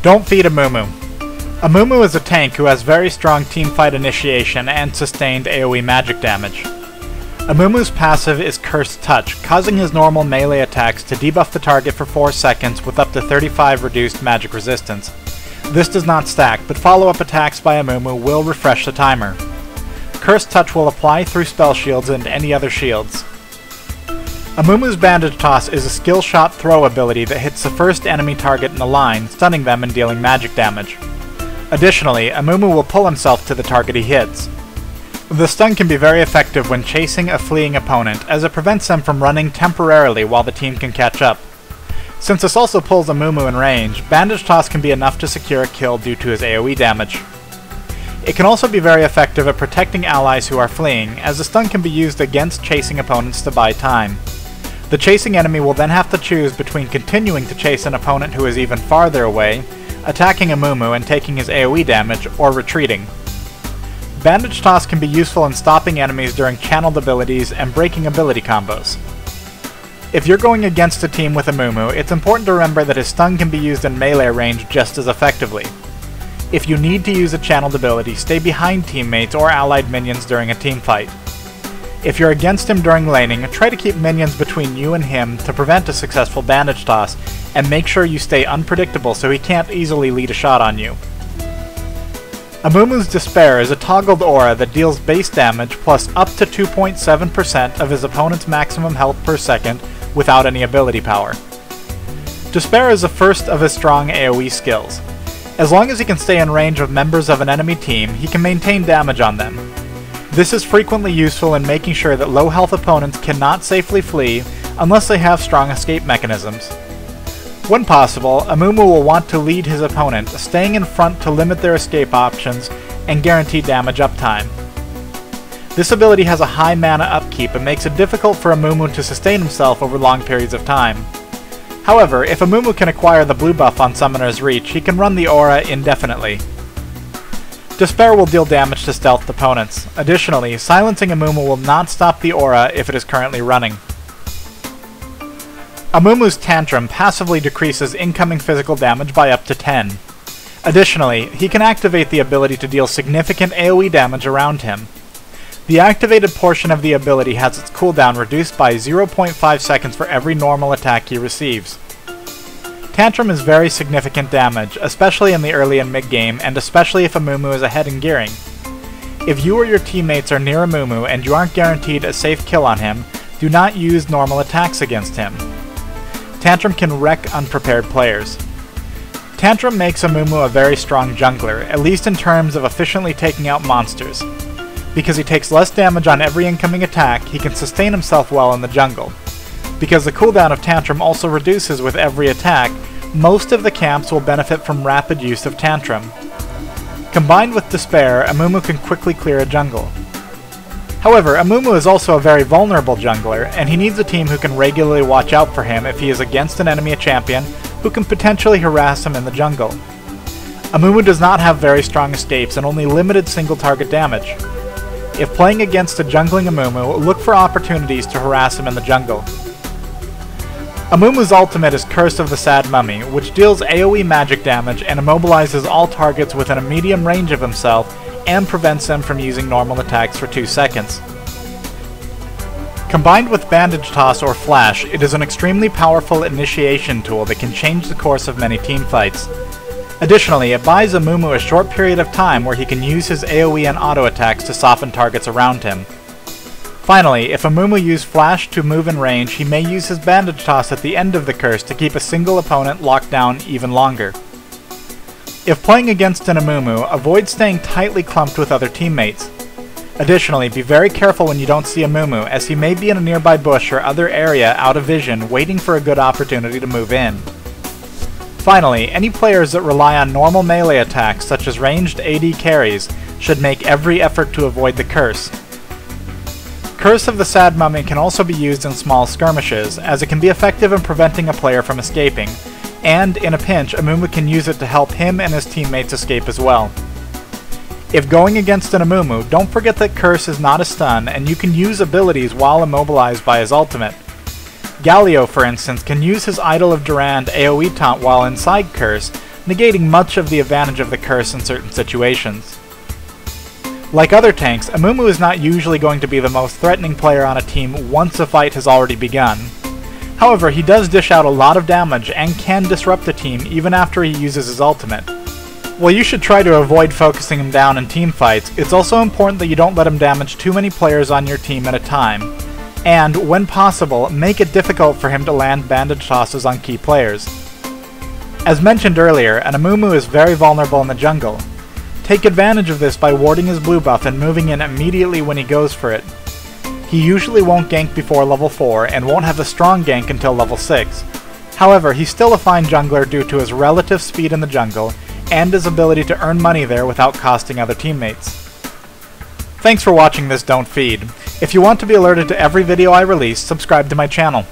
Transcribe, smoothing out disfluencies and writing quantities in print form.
Don't feed Amumu. Amumu is a tank who has very strong teamfight initiation and sustained AoE magic damage. Amumu's passive is Cursed Touch, causing his normal melee attacks to debuff the target for 4 seconds with up to 35 reduced magic resistance. This does not stack, but follow-up attacks by Amumu will refresh the timer. Cursed Touch will apply through spell shields and any other shields. Amumu's Bandage Toss is a skill shot throw ability that hits the first enemy target in the line, stunning them and dealing magic damage. Additionally, Amumu will pull himself to the target he hits. The stun can be very effective when chasing a fleeing opponent, as it prevents them from running temporarily while the team can catch up. Since this also pulls Amumu in range, Bandage Toss can be enough to secure a kill due to his AoE damage. It can also be very effective at protecting allies who are fleeing, as the stun can be used against chasing opponents to buy time. The chasing enemy will then have to choose between continuing to chase an opponent who is even farther away, attacking Amumu and taking his AoE damage, or retreating. Bandage Toss can be useful in stopping enemies during channeled abilities and breaking ability combos. If you're going against a team with Amumu, it's important to remember that his stun can be used in melee range just as effectively. If you need to use a channeled ability, stay behind teammates or allied minions during a teamfight. If you're against him during laning, try to keep minions between you and him to prevent a successful Bandage Toss, and make sure you stay unpredictable so he can't easily lead a shot on you. Amumu's Despair is a toggled aura that deals base damage plus up to 2.7% of his opponent's maximum health per second without any ability power. Despair is the first of his strong AoE skills. As long as he can stay in range of members of an enemy team, he can maintain damage on them. This is frequently useful in making sure that low health opponents cannot safely flee unless they have strong escape mechanisms. When possible, Amumu will want to lead his opponent, staying in front to limit their escape options and guarantee damage uptime. This ability has a high mana upkeep and makes it difficult for Amumu to sustain himself over long periods of time. However, if Amumu can acquire the blue buff on Summoner's Reach, he can run the aura indefinitely. Despair will deal damage to stealthed opponents. Additionally, silencing Amumu will not stop the aura if it is currently running. Amumu's Tantrum passively decreases incoming physical damage by up to 10. Additionally, he can activate the ability to deal significant AoE damage around him. The activated portion of the ability has its cooldown reduced by 0.5 seconds for every normal attack he receives. Tantrum is very significant damage, especially in the early and mid-game, and especially if Amumu is ahead in gearing. If you or your teammates are near Amumu and you aren't guaranteed a safe kill on him, do not use normal attacks against him. Tantrum can wreck unprepared players. Tantrum makes Amumu a very strong jungler, at least in terms of efficiently taking out monsters. Because he takes less damage on every incoming attack, he can sustain himself well in the jungle. Because the cooldown of Tantrum also reduces with every attack, most of the camps will benefit from rapid use of Tantrum. Combined with Despair, Amumu can quickly clear a jungle. However, Amumu is also a very vulnerable jungler, and he needs a team who can regularly watch out for him if he is against an enemy champion who can potentially harass him in the jungle. Amumu does not have very strong escapes and only limited single target damage. If playing against a jungling Amumu, look for opportunities to harass him in the jungle. Amumu's ultimate is Curse of the Sad Mummy, which deals AoE magic damage and immobilizes all targets within a medium range of himself and prevents them from using normal attacks for 2 seconds. Combined with Bandage Toss or Flash, it is an extremely powerful initiation tool that can change the course of many teamfights. Additionally, it buys Amumu a short period of time where he can use his AoE and auto attacks to soften targets around him. Finally, if Amumu used Flash to move in range, he may use his Bandage Toss at the end of the curse to keep a single opponent locked down even longer. If playing against an Amumu, avoid staying tightly clumped with other teammates. Additionally, be very careful when you don't see Amumu, as he may be in a nearby bush or other area out of vision waiting for a good opportunity to move in. Finally, any players that rely on normal melee attacks such as ranged AD carries should make every effort to avoid the curse. Curse of the Sad Mummy can also be used in small skirmishes, as it can be effective in preventing a player from escaping, and in a pinch, Amumu can use it to help him and his teammates escape as well. If going against an Amumu, don't forget that Curse is not a stun, and you can use abilities while immobilized by his ultimate. Galio, for instance, can use his Idol of Durand AoE taunt while inside Curse, negating much of the advantage of the curse in certain situations. Like other tanks, Amumu is not usually going to be the most threatening player on a team once a fight has already begun. However, he does dish out a lot of damage and can disrupt a team even after he uses his ultimate. While you should try to avoid focusing him down in team fights, it's also important that you don't let him damage too many players on your team at a time, and, when possible, make it difficult for him to land bandage tosses on key players. As mentioned earlier, an Amumu is very vulnerable in the jungle. Take advantage of this by warding his blue buff and moving in immediately when he goes for it. He usually won't gank before level 4 and won't have a strong gank until level 6. However, he's still a fine jungler due to his relative speed in the jungle and his ability to earn money there without costing other teammates. Thanks for watching this Don't Feed. If you want to be alerted to every video I release, subscribe to my channel.